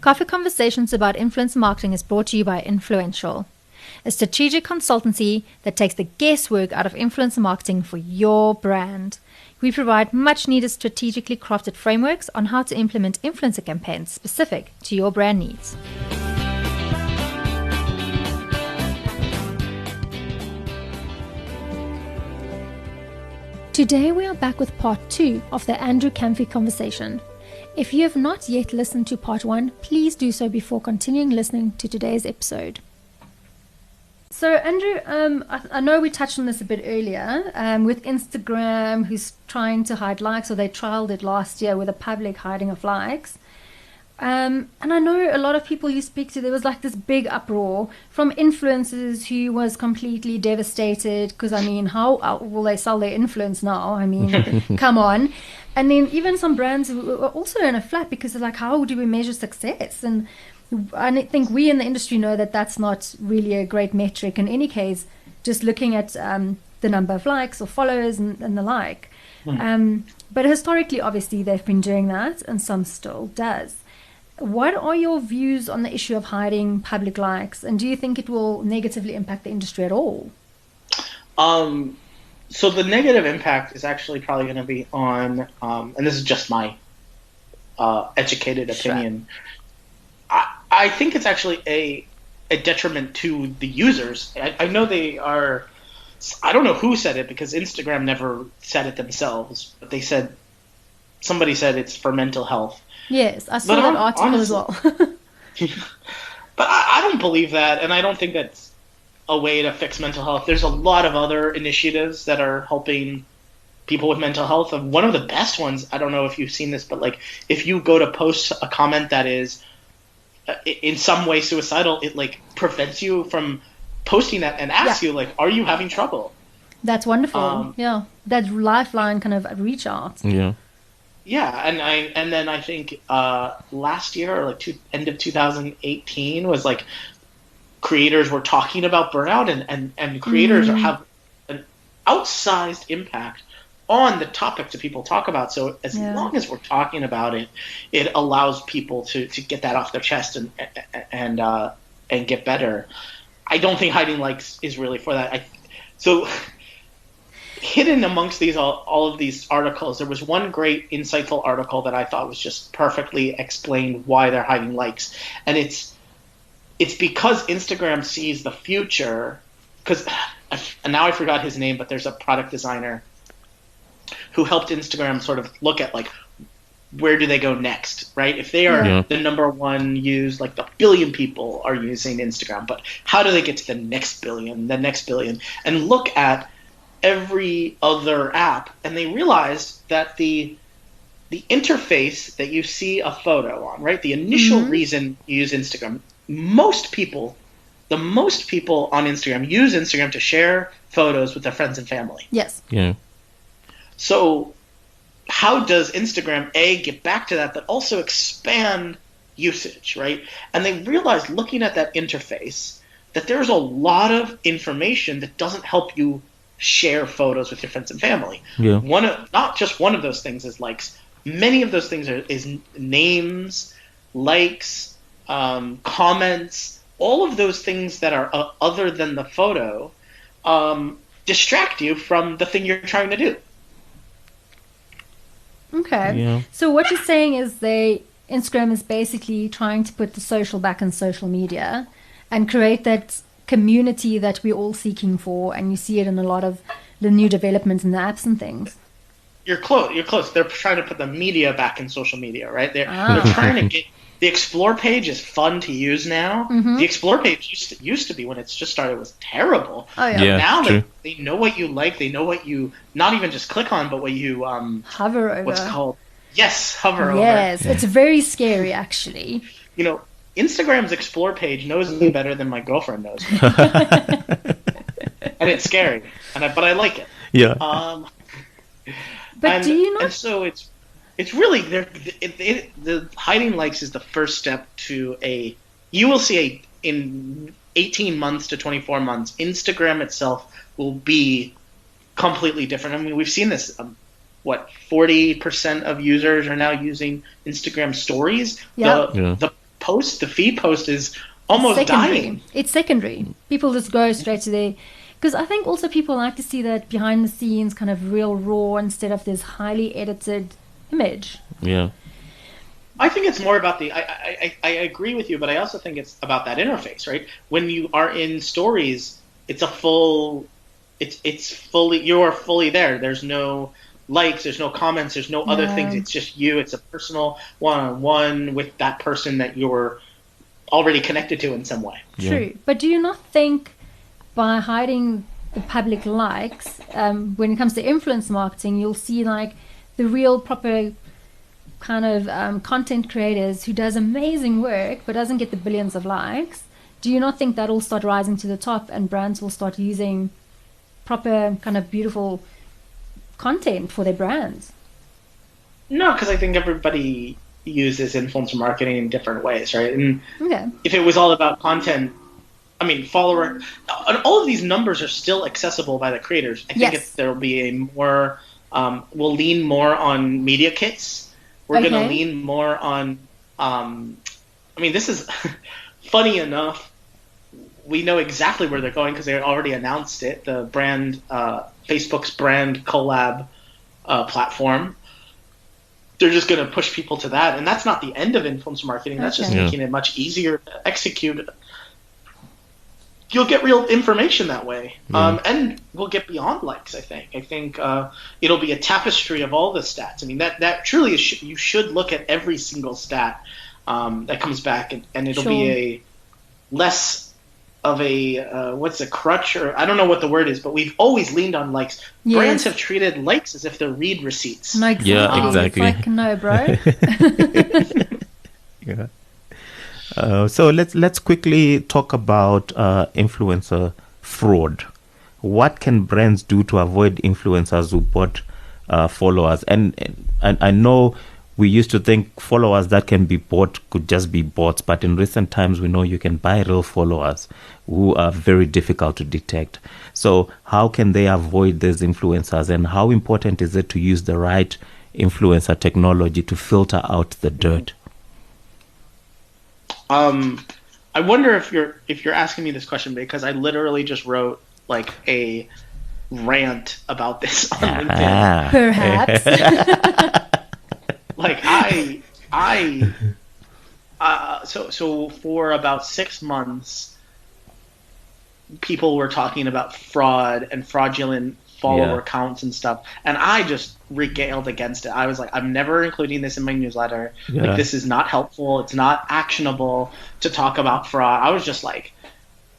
Coffee Conversations about Influencer Marketing is brought to you by Influential, a strategic consultancy that takes the guesswork out of influencer marketing for your brand. We provide much needed strategically crafted frameworks on how to implement influencer campaigns specific to your brand needs. Today we are back with part 2 of the Andrew KAMPHEY conversation. If you have not yet listened to part 1, please do so before continuing listening to today's episode. So Andrew, I know we touched on this a bit earlier, with Instagram who's trying to hide likes, or they trialed it last year with a public hiding of likes. And I know a lot of people you speak to, there was like this big uproar from influencers who was completely devastated because, I mean, how will they sell their influence now? I mean, come on. And then even some brands were also in a flat because they're like, how do we measure success? And I think we in the industry know that that's not really a great metric. In any case, just looking at the number of likes or followers and the like. But historically, obviously, they've been doing that, and some still does. What are your views on the issue of hiding public likes, and do you think it will negatively impact the industry at all? So the negative impact is actually probably going to be on, and this is just my educated opinion. Sure. I think it's actually a detriment to the users. I know they are. I don't know who said it because Instagram never said it themselves, but somebody said it's for mental health. Yes, I saw that article honestly, as well. But I don't believe that, and I don't think that's a way to fix mental health. There's a lot of other initiatives that are helping people with mental health. And one of the best ones, I don't know if you've seen this, but like if you go to post a comment that is in some way suicidal, it like prevents you from posting that and asks you like, are you having trouble? That's wonderful. That lifeline kind of reach out. And then I think last year, or like end of 2018, was like creators were talking about burnout, and creators have an outsized impact on the topic that people talk about. So as long as we're talking about it, it allows people to get that off their chest and get better. I don't think hiding likes is really for that. Hidden amongst all of these articles, there was one great insightful article that I thought was just perfectly explained why they're hiding likes. And it's because Instagram sees the future, because now I forgot his name, but there's a product designer who helped Instagram sort of look at like, where do they go next, right? If they are the number one used, like the billion people are using Instagram, but how do they get to the next billion, and look at every other app, and they realized that the interface that you see a photo on, right? The initial reason you use Instagram, the most people on Instagram use Instagram to share photos with their friends and family. Yes. Yeah. So how does Instagram get back to that, but also expand usage, right? And they realized, looking at that interface, that there's a lot of information that doesn't help you share photos with your friends and family. Yeah. Not just one of those things is likes. Many of those things is names, likes, comments. All of those things that are other than the photo distract you from the thing you're trying to do. Okay. Yeah. So what you're saying is Instagram is basically trying to put the social back in social media and create that community that we're all seeking for, and you see it in a lot of the new developments in the apps and things. You're close. They're trying to put the media back in social media, right? They're trying to get the Explore page is fun to use now. The Explore page used to be, when it just started, was terrible. Oh yeah. Now they know what you like. They know what you not even just click on, but what you hover over. What's called hover over. Yes, it's very scary actually. You know, Instagram's Explore page knows me better than my girlfriend knows me. And it's scary, but I like it. Yeah. But do you not? And so it's really the hiding likes is the first step to you will see in 18 months to 24 months, Instagram itself will be completely different. I mean, we've seen this. 40% of users are now using Instagram stories. Yeah. The post, the feed post is almost dying. It's secondary. People just go straight to their... Because I think also people like to see that behind the scenes kind of real raw instead of this highly edited image. Yeah. I think it's more about I agree with you, but I also think it's about that interface, right? When you are in stories, it's fully, you're fully there. There's no likes, there's no comments, there's no other things. It's just you. It's a personal one-on-one with that person that you're already connected to in some way. Yeah. True. But do you not think by hiding the public likes, when it comes to influence marketing, you'll see like the real proper kind of content creators who does amazing work but doesn't get the billions of likes? Do you not think that'll start rising to the top and brands will start using proper kind of beautiful content for their brands? No, because I think everybody uses influencer marketing in different ways, right? And Okay. if it was all about content, I mean, follower, and all of these numbers are still accessible by the creators. I think there'll be a more, we'll lean more on media kits. We're going to lean more on, I mean, this is funny enough. We know exactly where they're going because they already announced it. The brand, Facebook's brand collab platform. They're just going to push people to that. And that's not the end of influencer marketing. That's just making it much easier to execute. You'll get real information that way. And we'll get beyond likes, I think. I think it'll be a tapestry of all the stats. I mean, that truly is, you should look at every single stat that comes back, and it'll be a less of a, what's a crutch, or I don't know what the word is, but we've always leaned on likes. Yes. Brands have treated likes as if they're read receipts. No, exactly. Yeah, exactly. It's like, no, bro. Yeah. So let's quickly talk about influencer fraud. What can brands do to avoid influencers who bought followers? And I know we used to think followers that can be bought could just be bots, but in recent times we know you can buy real followers who are very difficult to detect. So how can they avoid these influencers, and how important is it to use the right influencer technology to filter out the dirt? I wonder if you're asking me this question because I literally just wrote like a rant about this on LinkedIn. Perhaps. Like so for about 6 months, people were talking about fraud and fraudulent follower counts and stuff, and I just regaled against it. I was like, I'm never including this in my newsletter. Like, this is not helpful. It's not actionable to talk about fraud. I was just like,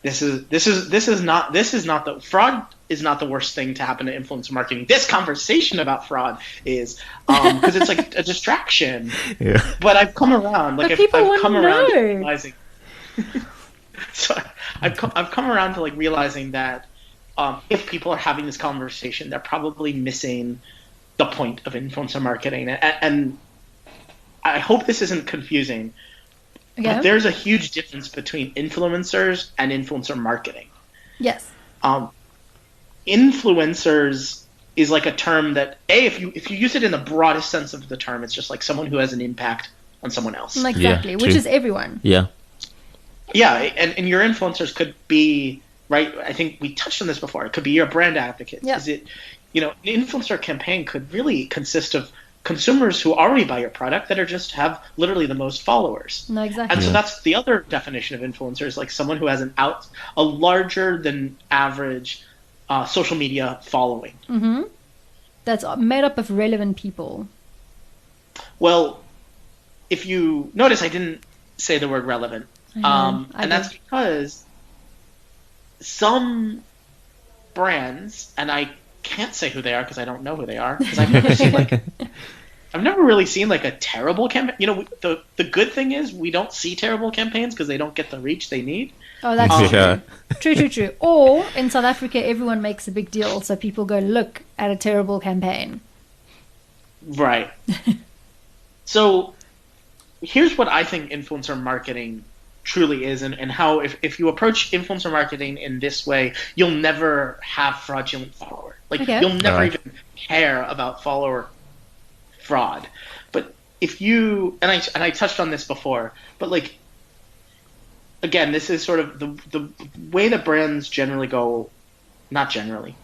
this is not the fraud is not the worst thing to happen to influencer marketing. This conversation about fraud is because it's like a distraction. Yeah. But I've come around. Like I've come around to realizing. So I've come around to like realizing that if people are having this conversation, they're probably missing the point of influencer marketing. And I hope this isn't confusing. Okay. But there's a huge difference between influencers and influencer marketing. Yes. Influencers is like a term that if you use it in the broadest sense of the term, it's just like someone who has an impact on someone else. Exactly, which is everyone. Yeah. Yeah, and your influencers could be, right, I think we touched on this before. It could be your brand advocate. Yeah. Is it, an influencer campaign could really consist of consumers who already buy your product that are just have literally the most followers. No, exactly. And so that's the other definition of influencers, like someone who has a larger than average social media following. Mm-hmm. That's made up of relevant people. Well, if you notice, I didn't say the word relevant. And that's because some brands, and I can't say who they are because I don't know who they are, because I've never really seen like a terrible campaign. The good thing is we don't see terrible campaigns because they don't get the reach they need. Oh, that's true. Or in South Africa, everyone makes a big deal, so people go look at a terrible campaign. Right. So here's what I think influencer marketing truly is, and how if you approach influencer marketing in this way, you'll never have fraudulent follower. You'll never even care about follower fraud. But if you, and I touched on this before, but like again, this is sort of the way that brands generally go, not generally,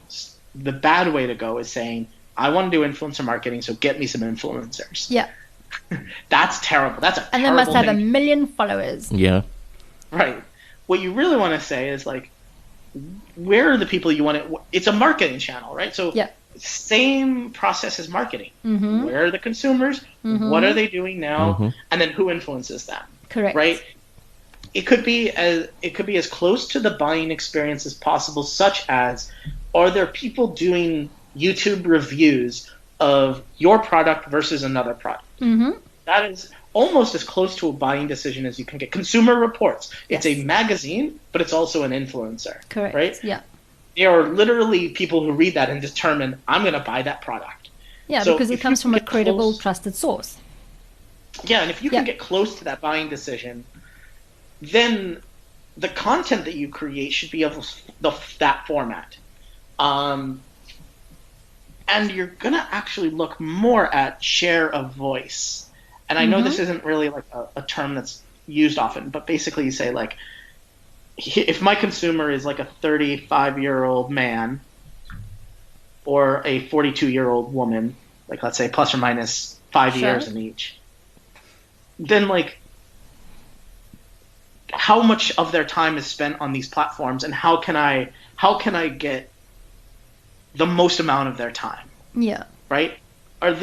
the bad way to go is saying, I want to do influencer marketing, so get me some influencers. Yeah. That's terrible. That's a And they terrible must have thing. 1 million followers. Yeah. Right. What you really want to say is like, where are the people you want to? It's a marketing channel, right? So Yeah. same process as marketing. Mm-hmm. Where are the consumers? Mm-hmm. What are they doing now? Mm-hmm. And then who influences them? Correct. Right. It could be as close to the buying experience as possible, such as, are there people doing YouTube reviews of your product versus another product? Mm-hmm. That is almost as close to a buying decision as you can get. Consumer Reports. It's Yes. a magazine, but it's also an influencer. Correct. Right? Yeah. There are literally people who read that and determine, I'm going to buy that product. Yeah, So because it if comes you from a get credible, close- trusted source. Yeah, and if you can Yeah. get close to that buying decision, then the content that you create should be of that format. And you're going to actually look more at share of voice. And I know this isn't really like a term that's used often, but basically you say like, if my consumer is like a 35-year-old man or a 42-year-old woman, like let's say plus or minus 5 Sure. years in each, then like how much of their time is spent on these platforms, and how can I get the most amount of their time, Yeah. right? So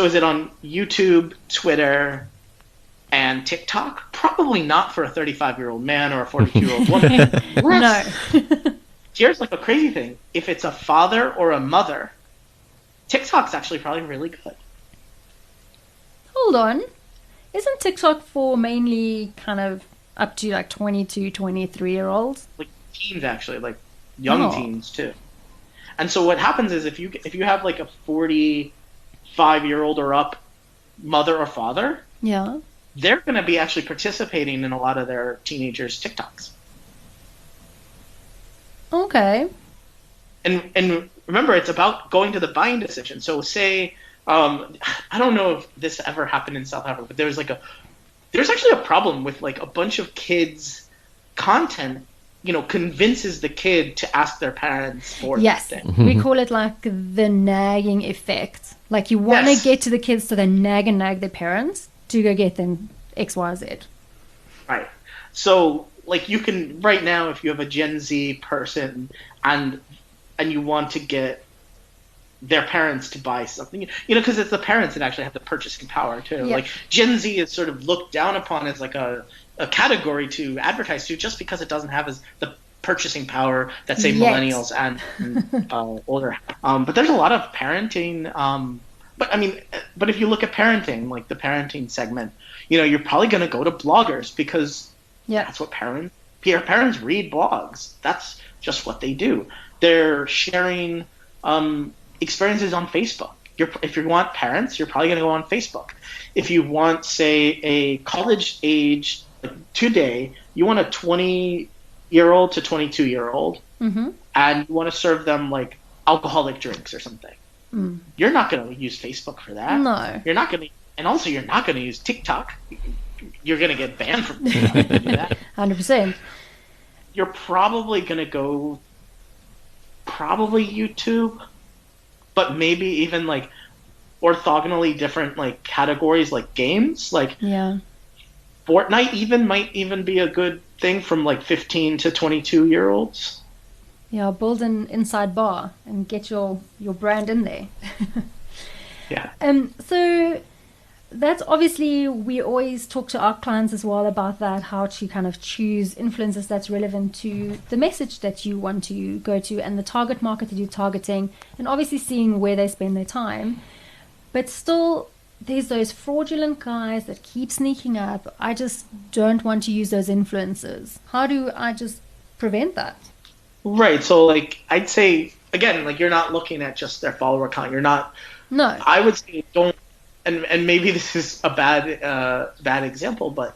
is it on YouTube, Twitter, and TikTok? Probably not for a 35-year-old man or a 42-year-old woman. No. Here's like a crazy thing. If it's a father or a mother, TikTok's actually probably really good. Hold on. Isn't TikTok for mainly kind of up to like 22, 23-year-olds? Like teens, actually, like young Oh. teens too. And so what happens is if you have like a 45-year-old or up mother or father, Yeah. they're going to be actually participating in a lot of their teenagers' TikToks. Okay. And remember, it's about going to the buying decision. So say, I don't know if this ever happened in South Africa, but there's actually a problem with like a bunch of kids' content, convinces the kid to ask their parents for Yes. something. We call it like the nagging effect. Like you want to Yes. get to the kids so they nag and nag their parents to go get them X, Y, Z. Right. So like you can right now, if you have a Gen Z person and you want to get their parents to buy something, because it's the parents that actually have the purchasing power too. Yeah. Like Gen Z is sort of looked down upon as like a category to advertise to, just because it doesn't have the purchasing power that say Yet. millennials and older. But there's a lot of parenting. But if you look at parenting, like the parenting segment, you're probably going to go to bloggers because Yeah. that's what parents read blogs. That's just what they do. They're sharing experiences on Facebook. If you want parents, you're probably going to go on Facebook. If you want, say, a college age, like today, you want a 20-year-old to 22-year-old, Mm-hmm. and you want to serve them like alcoholic drinks or something. You're not going to use Facebook for that. No. You're not going to, and also you're not going to use TikTok. You're going to get banned from TikTok if you do that. 100%. You're probably going to go YouTube, but maybe even like orthogonally different like categories like games, like Yeah. Fortnite might even be a good thing from like 15 to 22-year-olds. Yeah, build an inside bar and get your brand in there. Yeah. So that's obviously, we always talk to our clients as well about that, how to kind of choose influencers that's relevant to the message that you want to go to and the target market that you're targeting, and obviously seeing where they spend their time. But still, there's those fraudulent guys that keep sneaking up. I just don't want to use those influencers. How do I just prevent that? Right. So like I'd say again, like you're not looking at just their follower count. You're not. No. I would say don't. And maybe this is a bad example, but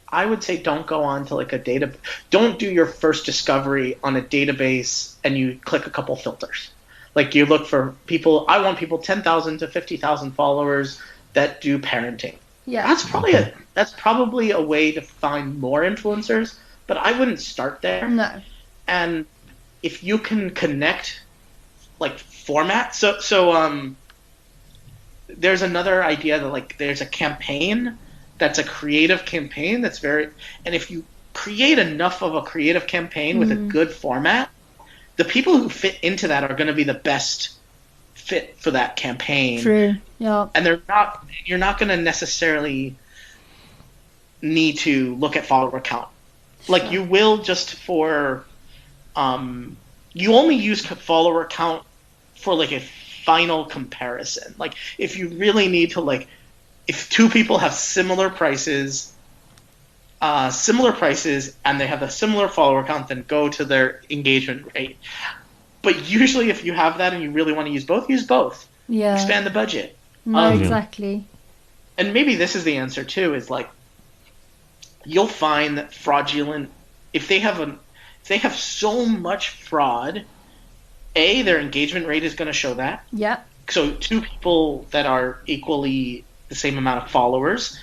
I would say don't go on to like a data. Don't do your first discovery on a database and you click a couple filters. Like you look for people. I want people 10,000 to 50,000 followers that do parenting. Yeah. That's probably a way to find more influencers, but I wouldn't start there. No. And if you can connect like format, so there's another idea that like there's a campaign that's a creative campaign that's very, and if you create enough of a creative campaign with a good format, the people who fit into that are going to be the best fit for that campaign. True. Yeah. And you're not going to necessarily need to look at follower count. Like you will just for, you only use follower count for like a final comparison. Like if you really need to like, if two people have similar prices and they have a similar follower count, then go to their engagement rate. But usually if you have that and you really want to use both. Yeah. Expand the budget. No, exactly. And maybe this is the answer too, is like, you'll find that fraudulent, if they have so much fraud, their engagement rate is going to show that. Yeah. So two people that are equally the same amount of followers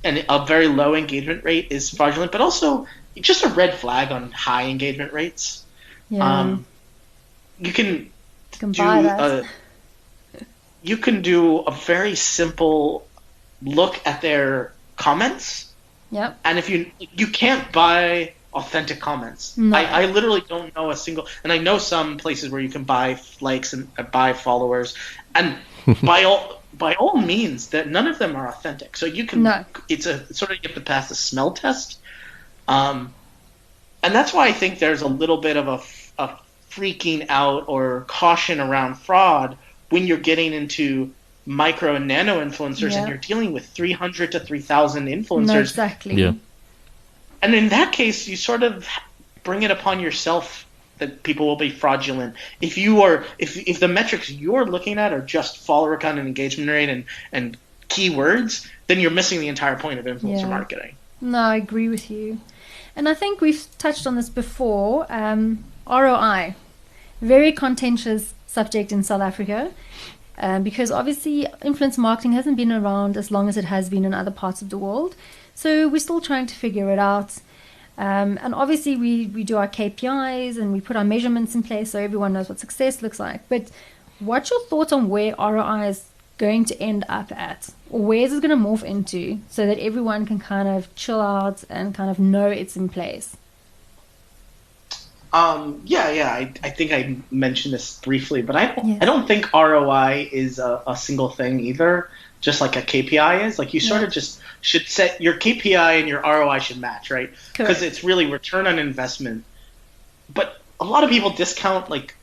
and a very low engagement rate is fraudulent, but also just a red flag on high engagement rates. Yeah. You can buy that. You can do a very simple look at their comments. Yep. And if you can't buy authentic comments. No. I literally don't know a single, and I know some places where you can buy likes and buy followers, and by all means, that none of them are authentic. So you can, it's a sort of, you have to pass the smell test, and that's why I think there's a little bit of a freaking out or caution around fraud when you're getting into micro and nano influencers and you're dealing with 300 to 3,000 influencers. No, exactly. Yeah. And in that case, you sort of bring it upon yourself that people will be fraudulent. If the metrics you're looking at are just follower count and engagement rate and keywords, then you're missing the entire point of influencer marketing. No, I agree with you. And I think we've touched on this before. ROI, very contentious subject in South Africa. Because obviously influencer marketing hasn't been around as long as it has been in other parts of the world. So we're still trying to figure it out. And obviously we do our KPIs and we put our measurements in place so everyone knows what success looks like. But what's your thoughts on where ROI is going to end up at? Or where is it going to morph into so that everyone can kind of chill out and kind of know it's in place? I think I mentioned this briefly, but I don't think ROI is a single thing either, just like a KPI is. Like you sort of just should set your KPI and your ROI should match, right? Because it's really return on investment. But a lot of people discount like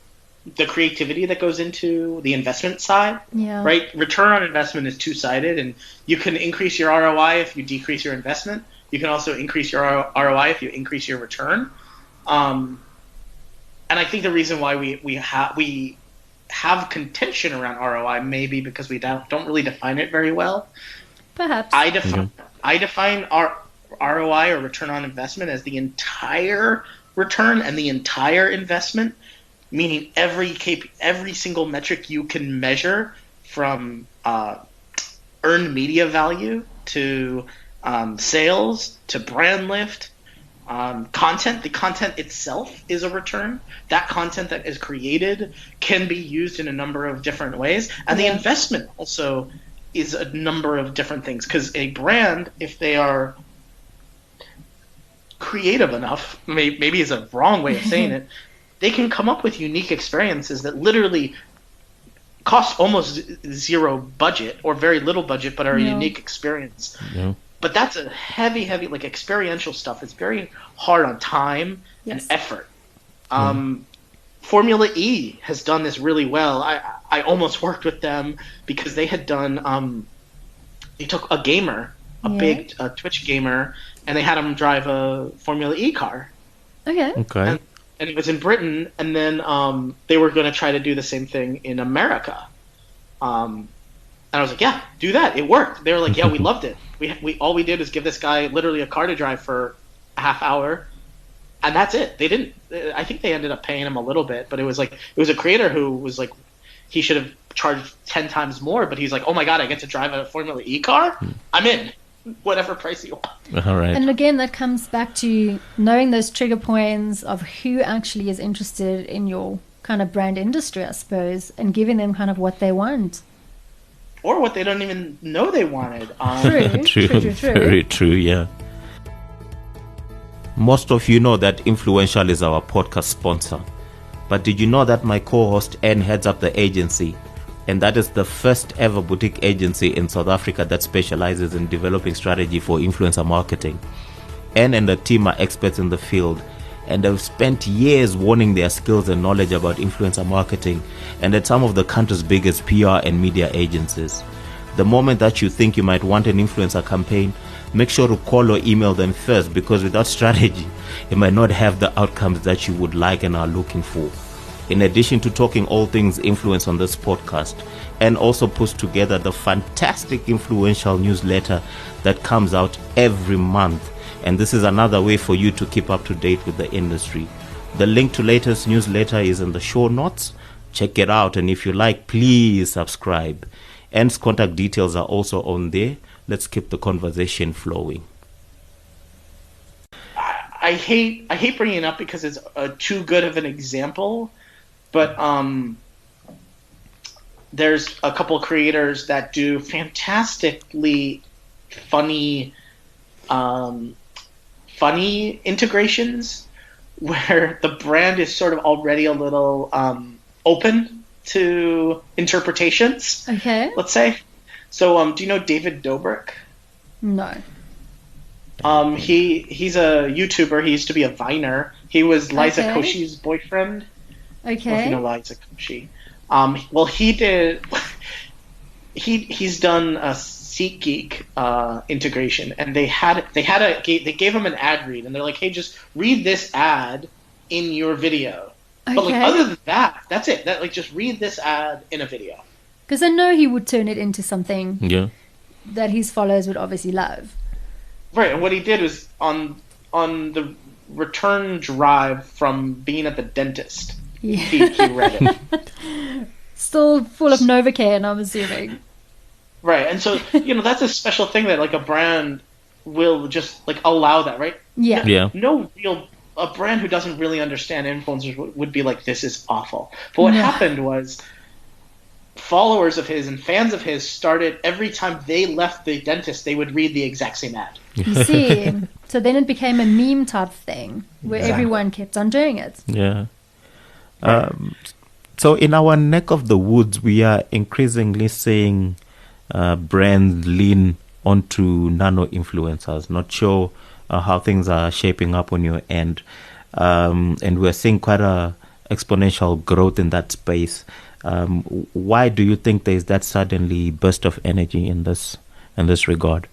the creativity that goes into the investment side, right? Return on investment is two-sided, and you can increase your ROI if you decrease your investment. You can also increase your ROI if you increase your return. And I think the reason why we have contention around ROI may be because we don't really define it very well. Perhaps. I define our ROI or return on investment as the entire return and the entire investment, meaning every single metric you can measure, from earned media value to sales to brand lift. Content, the content itself is a return. That content that is created can be used in a number of different ways. And the investment also is a number of different things. Because a brand, if they are creative enough, maybe is a wrong way of saying it, they can come up with unique experiences that literally cost almost zero budget or very little budget, but are a unique experience. Yeah. But that's a heavy, like experiential stuff. It's very hard on time and effort. Formula E has done this really well. I almost worked with them because they had done, they took a gamer, a big Twitch gamer, and they had him drive a Formula E car. Okay. And it was in Britain, and then they were going to try to do the same thing in America. And I was like, yeah, do that. It worked. They were like, yeah, we loved it. We all we did was give this guy literally a car to drive for a half hour, and that's it. They didn't. I think they ended up paying him a little bit, but it was a creator who was like, he should have charged 10 times more, but he's like, oh my God, I get to drive a Formula E car? I'm in. Whatever price you want. All right. And again, that comes back to knowing those trigger points of who actually is interested in your kind of brand industry, I suppose, and giving them kind of what they want. Or what they don't even know they wanted. True. Very true, yeah. Most of you know that Influential is our podcast sponsor. But did you know that my co-host Anne heads up the agency? And that is the first ever boutique agency in South Africa that specializes in developing strategy for influencer marketing. Anne and the team are experts in the field and have spent years honing their skills and knowledge about influencer marketing and at some of the country's biggest PR and media agencies. The moment that you think you might want an influencer campaign, make sure to call or email them first, because without strategy, it might not have the outcomes that you would like and are looking for. In addition to talking all things influence on this podcast, and also puts together the fantastic Influential newsletter that comes out every month. And this is another way for you to keep up to date with the industry. The link to latest newsletter is in the show notes. Check it out, and if you like, please subscribe. Anne's contact details are also on there. Let's keep the conversation flowing. I hate bringing it up because it's too good of an example. But there's a couple creators that do fantastically funny integrations where the brand is sort of already a little open to interpretations. Okay. Let's say. So do you know David Dobrik? No. He's a YouTuber. He used to be a Viner. He was Liza Okay. Koshy's boyfriend. I don't know if Okay. you know Liza Koshy. Well, he did. He's done a SeatGeek integration, and they gave him an ad read, and they're like, "Hey, just read this ad in your video." But like Okay. other than that, that's it. That like just read this ad in a video. Because I know he would turn it into something Yeah. that his followers would obviously love. Right, and what he did was on the return drive from being at the dentist, Yeah. he read it. Still full of Novocaine, I'm assuming. Right, and so that's a special thing that like a brand will just like allow that, right? Yeah. Yeah. A brand who doesn't really understand influencers would be like, this is awful. But what Yeah. happened was followers of his and fans of his started, every time they left the dentist, they would read the exact same ad. You see. So then it became a meme type thing where Exactly. everyone kept on doing it. Yeah. So in our neck of the woods, we are increasingly seeing brands lean onto nano influencers. Not sure how things are shaping up on your end, and we're seeing quite a exponential growth in that space. Why do you think there is that suddenly burst of energy in this regard?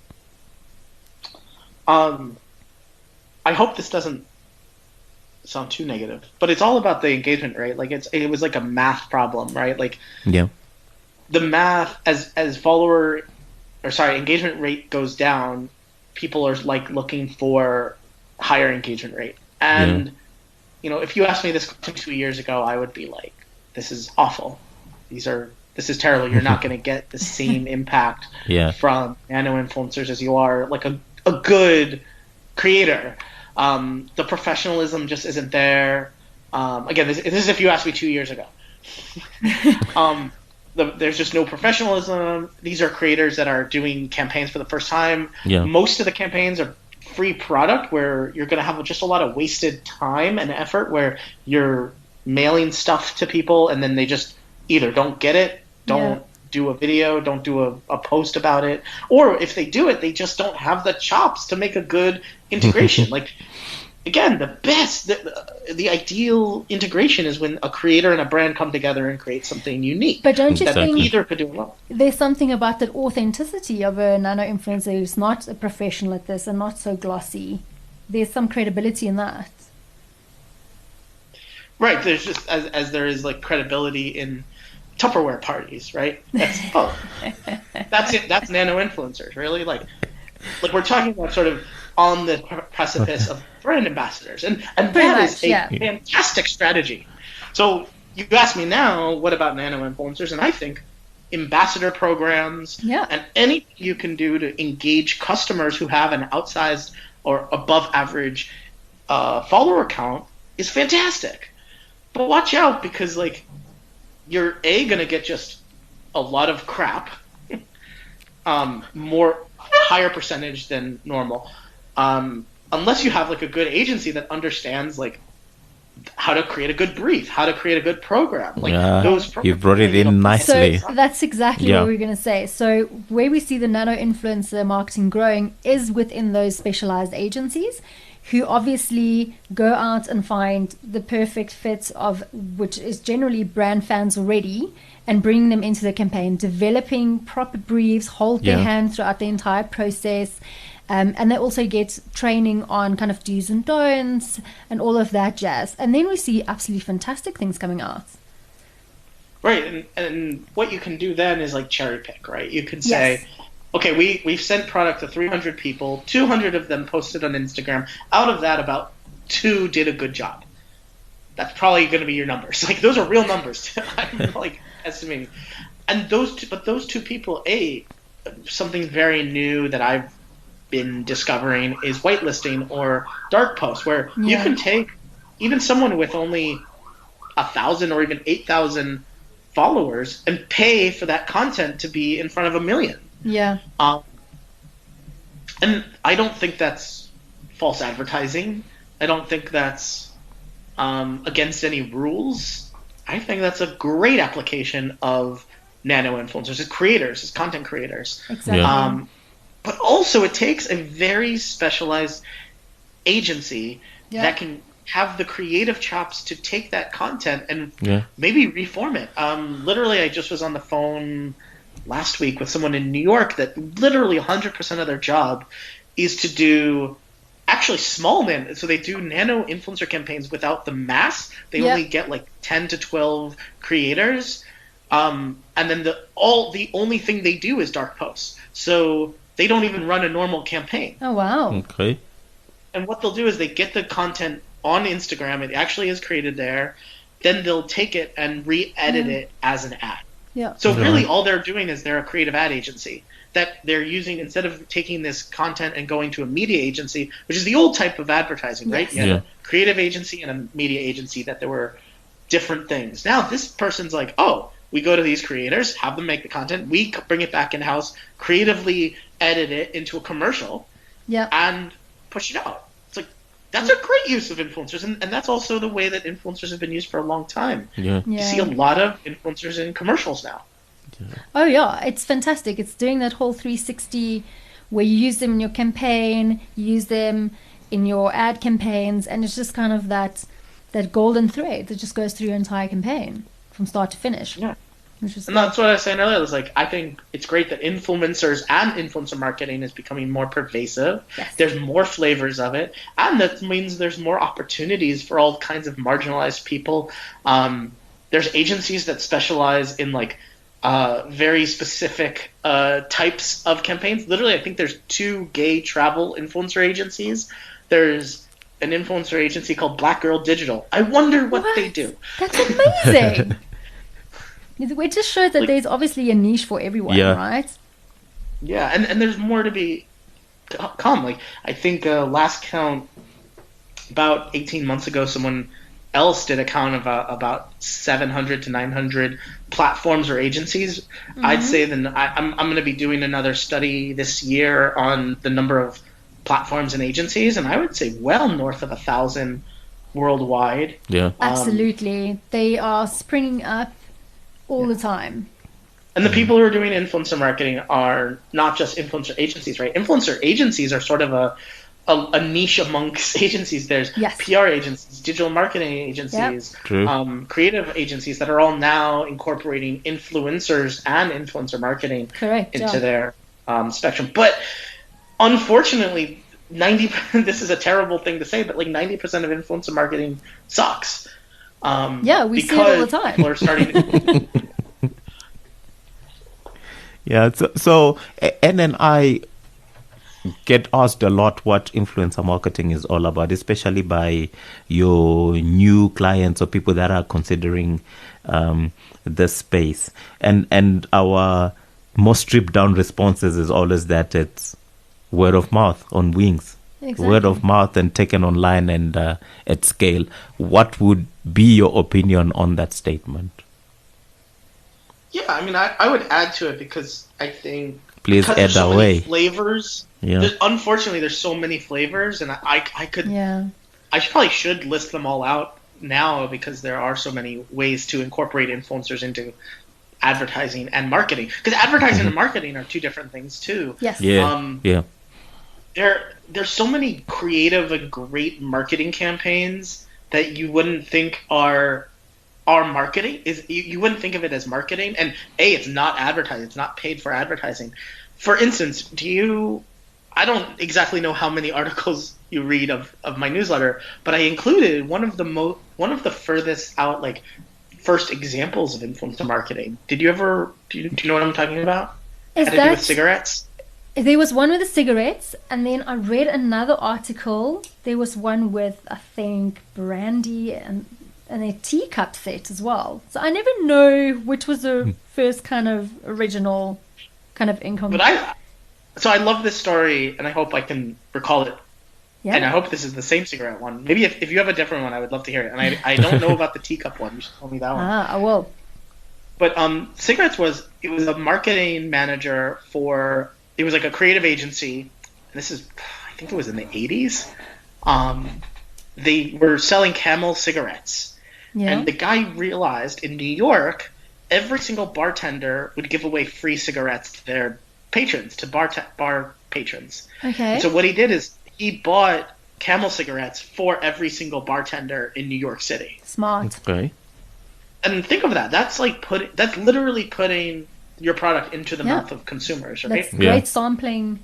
I hope this doesn't sound too negative, but it's all about the engagement rate. Like it was like a math problem, right? Like Yeah. the math as engagement rate goes down, people are like looking for higher engagement rate. And if you asked me this question 2 years ago, I would be like, this is awful. This is terrible. You're not going to get the same impact from nano influencers as you are like a good creator. The professionalism just isn't there. Again, this is if you asked me 2 years ago. There's just no professionalism. These are creators that are doing campaigns for the first time. Yeah. Most of the campaigns are free product where you're going to have just a lot of wasted time and effort where you're mailing stuff to people and then they just either don't get it, don't do a video, don't do a post about it, or if they do it, they just don't have the chops to make a good integration. Like, again, the ideal integration is when a creator and a brand come together and create something unique. But don't you that think either could do alone? there's something about that authenticity of a nano influencer who's not a professional at this and not so glossy? There's some credibility in that. Right. There's just as there is like credibility in Tupperware parties, right? That's it. That's nano influencers, really. Like we're talking about sort of on the precipice of brand ambassadors, and that is a fantastic strategy. So you ask me now, what about nano influencers? And I think ambassador programs and anything you can do to engage customers who have an outsized or above average follower count is fantastic. But watch out, because like you're gonna get just a lot of crap, higher percentage than normal, unless you have like a good agency that understands like how to create a good brief, how to create a good program. Like those programs, you brought it in nicely. So that's exactly what we're going to say. So where we see the nano influencer marketing growing is within those specialized agencies who obviously go out and find the perfect fit of, which is generally brand fans already, and bring them into the campaign, developing proper briefs, hold their hand throughout the entire process. And they also get training on kind of do's and don'ts and all of that jazz. And then we see absolutely fantastic things coming out. Right. And what you can do then is like cherry pick, right? You can say, okay, we've sent product to 300 people, 200 of them posted on Instagram. Out of that, about 2 did a good job. That's probably going to be your numbers. Like, those are real numbers. I'm like estimating. And those two people, something very new that I've been discovering is whitelisting or dark posts, where you can take even someone with only 1,000 or even 8,000 followers and pay for that content to be in front of 1 million. Yeah. And I don't think that's false advertising. I don't think that's against any rules. I think that's a great application of nano influencers as creators, as content creators. Exactly. But also it takes a very specialized agency that can have the creative chops to take that content and maybe reform it. Literally, I just was on the phone last week with someone in New York that literally 100% of their job is to do actually small so they do nano influencer campaigns without the mass. They only get like 10 to 12 creators. And then the only thing they do is dark posts. So they don't even run a normal campaign. Oh, wow. Okay. And what they'll do is they get the content on Instagram. It actually is created there. Then they'll take it and re-edit it as an ad. Yeah. So really all they're doing is they're a creative ad agency that they're using, instead of taking this content and going to a media agency, which is the old type of advertising, right? You had a creative agency and a media agency, that there were different things. Now this person's like, we go to these creators, have them make the content, we bring it back in-house, creatively edit it into a commercial, and push it out. It's like, that's a great use of influencers, and that's also the way that influencers have been used for a long time. You see a lot of influencers in commercials now. Oh yeah, it's fantastic. It's doing that whole 360 where you use them in your campaign, you use them in your ad campaigns, and it's just kind of that golden thread that just goes through your entire campaign from start to finish. Yeah. And that's what I was saying earlier. It's like, I think it's great that influencers and influencer marketing is becoming more pervasive. Yes. There's more flavors of it, and that means there's more opportunities for all kinds of marginalized people. There's agencies that specialize in like very specific types of campaigns. Literally, I think there's 2 gay travel influencer agencies. There's an influencer agency called Black Girl Digital. I wonder what they do. That's amazing. It just shows that there's obviously a niche for everyone, right? Yeah, and there's more to come. Like, I think last count, about 18 months ago, someone else did a count of about 700 to 900 platforms or agencies. I'd say I'm going to be doing another study this year on the number of platforms and agencies, and I would say well north of 1,000 worldwide. Yeah, absolutely. They are springing up all the time. And the people who are doing influencer marketing are not just influencer agencies, right? Influencer agencies are sort of a niche amongst agencies. There's PR agencies, digital marketing agencies, creative agencies that are all now incorporating influencers and influencer marketing into their spectrum. But unfortunately, this is a terrible thing to say, but like 90% of influencer marketing sucks. We see it all the time. People are starting to so and then I get asked a lot what influencer marketing is all about, especially by your new clients or people that are considering the space. And our most stripped down responses is always that it's word of mouth on wings. Exactly. Word of mouth and taken online and at scale. What would be your opinion on that statement? Yeah, I mean, I would add to it because I think Please because add there's so away. many flavors. Yeah. Unfortunately, there's so many flavors, and I could Yeah. I probably should list them all out now because there are so many ways to incorporate influencers into advertising and marketing. Because advertising and marketing are two different things too. Yes. Yeah. Yeah. There's so many creative and great marketing campaigns that you wouldn't think are marketing. You wouldn't think of it as marketing, and it's not advertising. It's not paid for advertising. For instance, I don't exactly know how many articles you read of my newsletter, but I included one of the furthest out, like, first examples of influencer marketing. Do you know what I'm talking about? Is Had to do that with cigarettes? There was one with the cigarettes, and then I read another article. There was one with, I think, brandy and a teacup set as well. So I never know which was the first kind of original kind of income. But I love this story, and I hope I can recall it. Yeah. And I hope this is the same cigarette one. Maybe if you have a different one, I would love to hear it. And I don't know about the teacup one. You should tell me that one. I will. But cigarettes was a marketing manager for. It was like a creative agency, and this is, I think it was in the 80s. They were selling Camel cigarettes. Yeah. And the guy realized in New York, every single bartender would give away free cigarettes to their patrons, to bar patrons. Okay. And so what he did is he bought Camel cigarettes for every single bartender in New York City. Smart. Okay. And think of that. That's literally putting your product into the mouth of consumers, right? That's great sampling.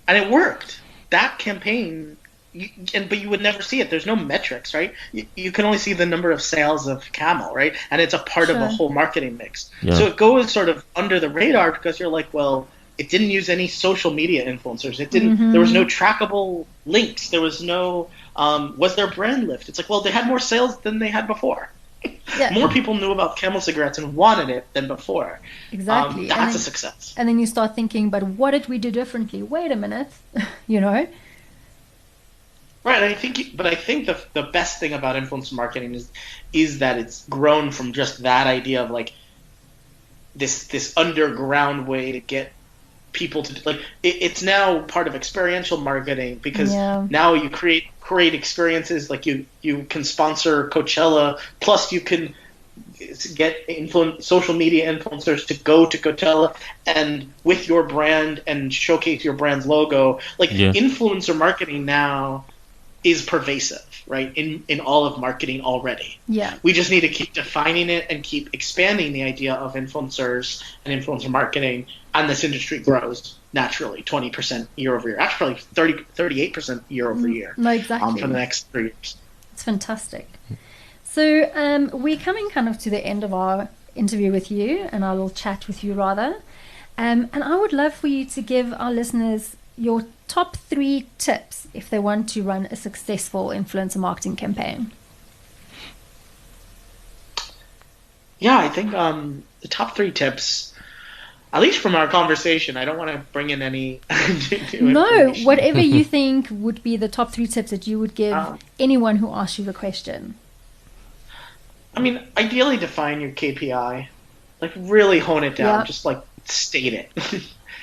And it worked. That campaign, but you would never see it. There's no metrics, right? You can only see the number of sales of Camel, right? And it's a part of a whole marketing mix. Yeah. So it goes sort of under the radar because you're like, well, it didn't use any social media influencers. It didn't. There was no trackable links. There was no. Was there brand lift? It's like, well, they had more sales than they had before. Yeah. More people knew about Camel cigarettes and wanted it than before. Exactly. That's a success. And then you start thinking, but what did we do differently? Wait a minute, you know? Right. I think the best thing about influencer marketing is that it's grown from just that idea of like this underground way to get people to like. It's now part of experiential marketing because now you create experiences, like you can sponsor Coachella, plus you can get social media influencers to go to Coachella and with your brand and showcase your brand's logo. Like influencer marketing now is pervasive, right, in all of marketing already. Yeah. We just need to keep defining it and keep expanding the idea of influencers and influencer marketing, and this industry grows naturally 20% year over year, actually 38% year over year. No, exactly. For the next 3 years. It's fantastic. So we're coming kind of to the end of our interview with you, and our little chat with you rather. And I would love for you to give our listeners your top 3 tips if they want to run a successful influencer marketing campaign. Yeah, I think the top 3 tips, at least from our conversation, I don't want to bring in any No, whatever you think would be the top 3 tips that you would give anyone who asks you the question. I mean, ideally define your KPI. Like really hone it down. Just like state it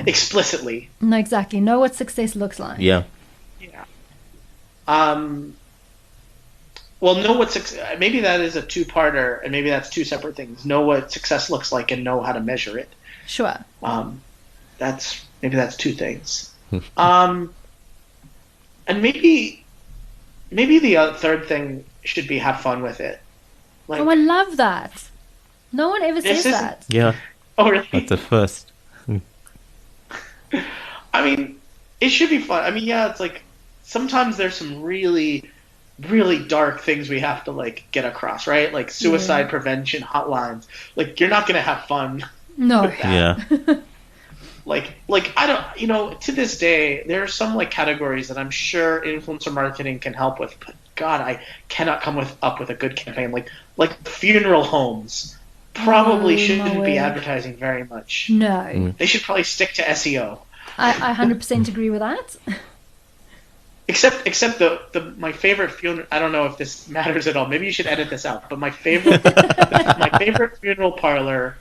explicitly. No, exactly. Know what success looks like. Yeah. Yeah. Well, know what success. Maybe that is a 2-parter, and maybe that's 2 separate things. Know what success looks like, and know how to measure it. Sure. That's 2 things. And maybe the third thing should be have fun with it. Like, I love that. No one ever says that. Yeah. Oh, really? That's the first. I mean, it should be fun. I mean, yeah, it's like sometimes there's some really, really dark things we have to like get across, right? Like suicide prevention hotlines. Like you're not gonna have fun. No. with that. Yeah. like I don't, to this day there are some like categories that I'm sure influencer marketing can help with, but God, I cannot come up with a good campaign like funeral homes. Probably shouldn't be advertising very much. No. They should probably stick to SEO. I 100% agree with that. Except my favorite funeral. I don't know if this matters at all. Maybe you should edit this out. But my favorite funeral parlor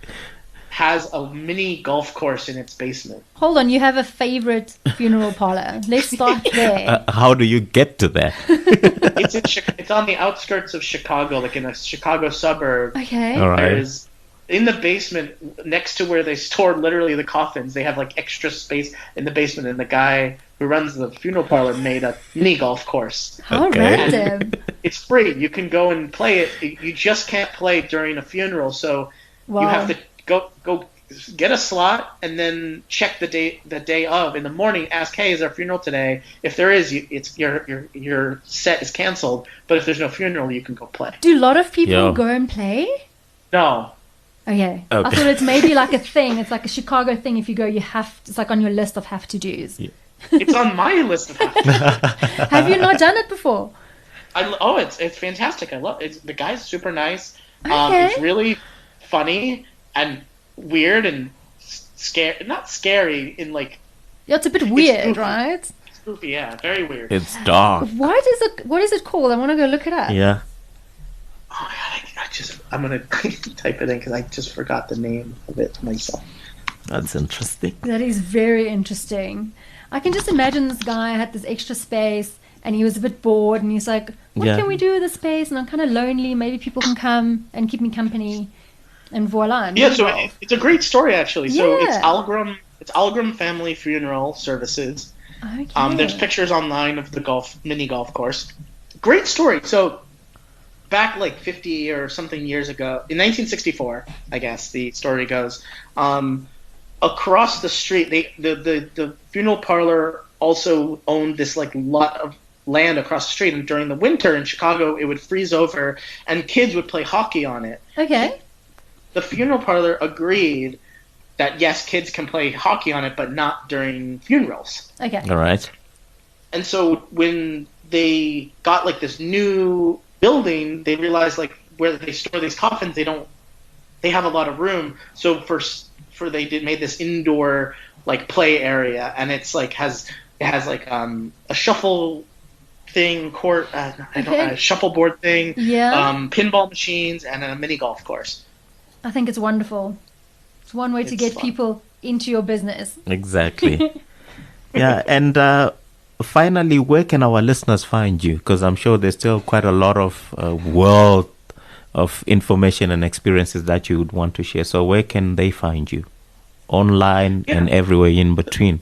has a mini golf course in its basement. Hold on, you have a favorite funeral parlor. Let's start there. How do you get to that? It's on the outskirts of Chicago, like in a Chicago suburb. Okay. All right. There's in the basement, next to where they store literally the coffins, they have like extra space in the basement, and the guy who runs the funeral parlor made a mini golf course. How Okay. random. It's free. You can go and play it. You just can't play during a funeral, so Wow. you have to go get a slot and then check the day of in the morning. Ask, hey, is there a funeral today? If there is, it's your set is canceled. But if there's no funeral, you can go play. Do a lot of people Yo. go and play? No, Okay. I Okay. thought it's maybe like a thing. It's like a Chicago thing. If you go, it's like on your list of have to do's. Yeah. it's on my list of. Have you not done it before? It's fantastic. I love it. The guy's super nice. Okay. It's really funny and weird and scary. Not scary in like Yeah, it's a bit weird, spooky. right? spooky. Yeah, very weird. It's dark. What is it called? I want to go look it up. Yeah. Oh my god! I'm gonna type it in because I just forgot the name of it myself. That's interesting. That is very interesting. I can just imagine this guy had this extra space and he was a bit bored and he's like, what Yeah. can we do with this space? And I'm kind of lonely. Maybe people can come and keep me company. And voila. Yeah, so golf. it's a great story actually. So it's Yeah. Algram Family Funeral Services. Okay. There's pictures online of the mini golf course. Great story. So back like 50 or something years ago, in 1964, I guess the story goes, across the street, the funeral parlor also owned this like lot of land across the street, and during the winter in Chicago, it would freeze over, and kids would play hockey on it. Okay. The funeral parlor agreed that yes, kids can play hockey on it, but not during funerals. Okay. All right. And so when they got like this new building, they realized like where they store these coffins, they have a lot of room. So made this indoor like play area, and it has like a shuffle thing, a shuffleboard thing, Yeah. pinball machines, and a mini golf course. I think it's wonderful. It's one way to It's get fun. people into your business. Exactly. Yeah. And finally, where can our listeners find you? Because I'm sure there's still quite a lot of world of information and experiences that you would want to share. So where can they find you? Online and everywhere in between.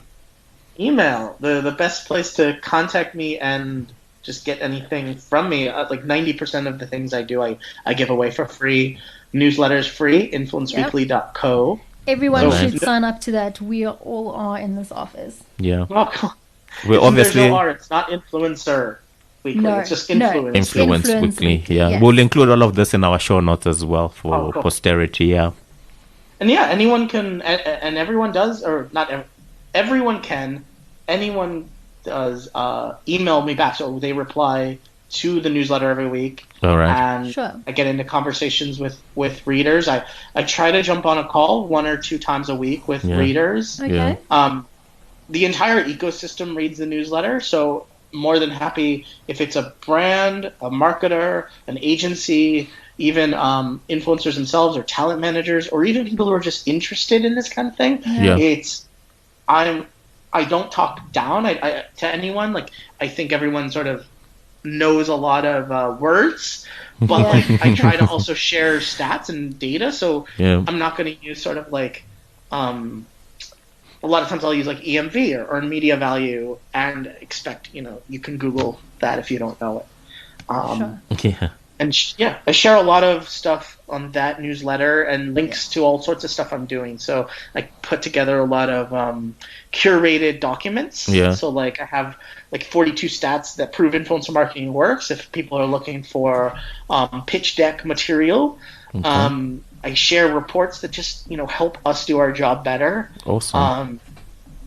Email, the best place to contact me and just get anything from me. Like 90% of the things I do, I give away for free. Newsletters free, influenceweekly.co. Everyone Alright. should sign up to that. We all are in this office. Yeah. Oh, come on. We're obviously There's no R, it's not influencer weekly. No, It's just no. influence. Influence Influence Weekly. Weekly, Yeah. yes. We'll include all of this in our show notes as well for Oh, cool. posterity. Yeah. And yeah, anyone can, and everyone does, or not everyone can, anyone does email me back. So they reply to the newsletter every week. All right. And Sure. I get into conversations with readers. I try to jump on a call 1 or 2 times a week with Yeah. readers. Okay. Yeah. The entire ecosystem reads the newsletter, so more than happy if it's a brand, a marketer, an agency, even influencers themselves or talent managers, or even people who are just interested in this kind of thing. Yeah. I don't talk down to anyone. Like I think everyone sort of knows a lot of words, but Yeah. like I try to also share stats and data. So Yeah. I'm not going to use sort of like a lot of times I'll use like EMV or earned media value and expect you can Google that if you don't know it. Sure. Yeah. And I share a lot of stuff on that newsletter and links to all sorts of stuff I'm doing. So I put together a lot of curated documents. Yeah. So like I have like 42 stats that prove influencer marketing works. If people are looking for pitch deck material, Okay. I share reports that just help us do our job better. Awesome.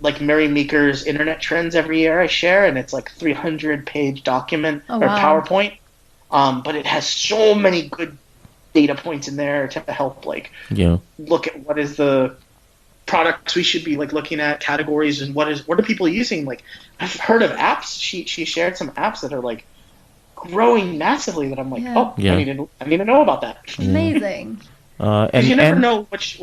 like Mary Meeker's internet trends every year I share, and it's like 300-page document or PowerPoint. But it has so many good data points in there to help look at what is the products we should be looking at, categories, and what are people using. Like, I've heard of apps. She shared some apps that are like growing massively that I'm like, I need to know about that. Amazing. And you never know which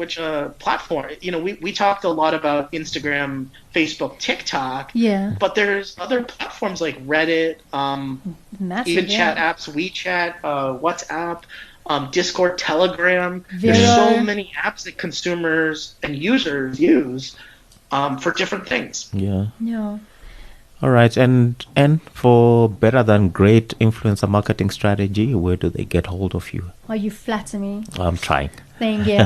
platform. We talked a lot about Instagram, Facebook, TikTok. Yeah. But there's other platforms like Reddit, even chat apps, WeChat, WhatsApp, Discord, Telegram. There's so many apps that consumers and users use for different things. Yeah. Yeah. All right, and for better than great influencer marketing strategy, where do they get hold of you? Oh, you flatter me. I'm trying. Thank you.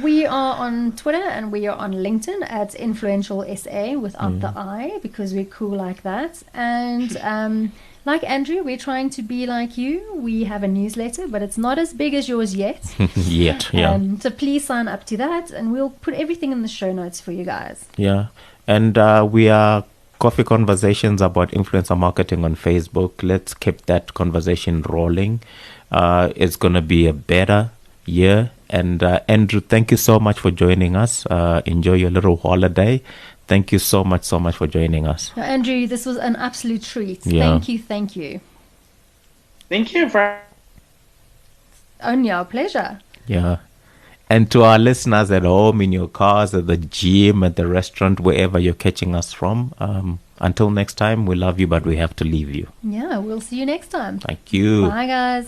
We are on Twitter and we are on LinkedIn at Influential SA without the I, because we're cool like that. And like Andrew, we're trying to be like you. We have a newsletter, but it's not as big as yours yet. Yeah. So please sign up to that, and we'll put everything in the show notes for you guys. Yeah, and we are Coffee Conversations about influencer marketing on Facebook. Let's keep that conversation rolling. It's going to be a better year. And Andrew, thank you so much for joining us. Enjoy your little holiday. Thank you so much for joining us. Now, Andrew, this was an absolute treat. Yeah. Thank you. Thank you for... Only our pleasure. Yeah. And to our listeners at home, in your cars, at the gym, at the restaurant, wherever you're catching us from, until next time, we love you, but we have to leave you. Yeah, we'll see you next time. Thank you. Bye, guys.